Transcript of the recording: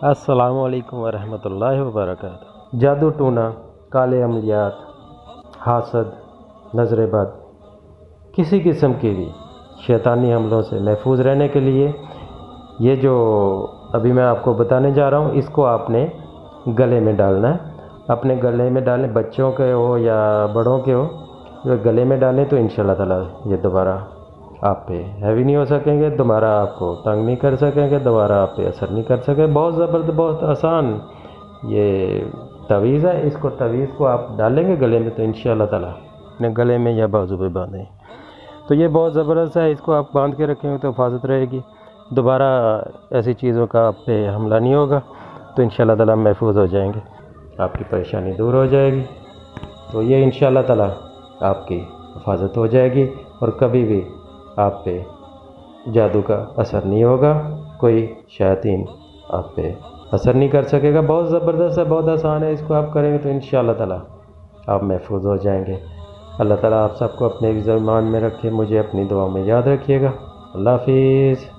السلام علیکم ورحمۃ اللہ وبرکاتہ۔ جادو ٹونا، کالے عملیات، حاسد، نظر بد، کسی قسم کے بھی شیطانی حملوں سے محفوظ رہنے کے لیے یہ جو ابھی میں آپ کو بتانے جا رہا ہوں اس کو آپ نے گلے میں ڈالنا ہے۔ اپنے گلے میں ڈالیں، بچوں کے ہو یا بڑوں کے ہو، گلے میں ڈالیں تو انشاءاللہ تعالیٰ یہ دوبارہ آپ پہ ہیوی نہیں ہو سکیں گے، دوبارہ آپ کو تنگ نہیں کر سکیں گے، دوبارہ آپ پہ اثر نہیں کر سکے۔ بہت زبردست، بہت آسان یہ تعویذ ہے۔ اس کو تعویذ کو آپ ڈالیں گے گلے میں تو انشاءاللہ تعالیٰ اپنے گلے میں یا بازو پہ باندھیں تو یہ بہت زبردست ہے۔ اس کو آپ باندھ کے رکھیں گے تو حفاظت رہے گی، دوبارہ ایسی چیزوں کا آپ پہ حملہ نہیں ہوگا تو انشاءاللہ تعالیٰ محفوظ ہو جائیں گے، آپ کی پریشانی دور ہو جائے گی۔ تو یہ انشاءاللہ تعالیٰ آپ کی حفاظت ہو جائے گی اور کبھی بھی آپ پہ جادو کا اثر نہیں ہوگا، کوئی شیاطین آپ پہ اثر نہیں کر سکے گا۔ بہت زبردست ہے، بہت آسان ہے، اس کو آپ کریں گے تو انشاءاللہ تعالیٰ آپ محفوظ ہو جائیں گے۔ اللہ تعالیٰ آپ سب کو اپنے ایمان میں رکھے، مجھے اپنی دعاؤں میں یاد رکھیے گا۔ اللہ حافظ۔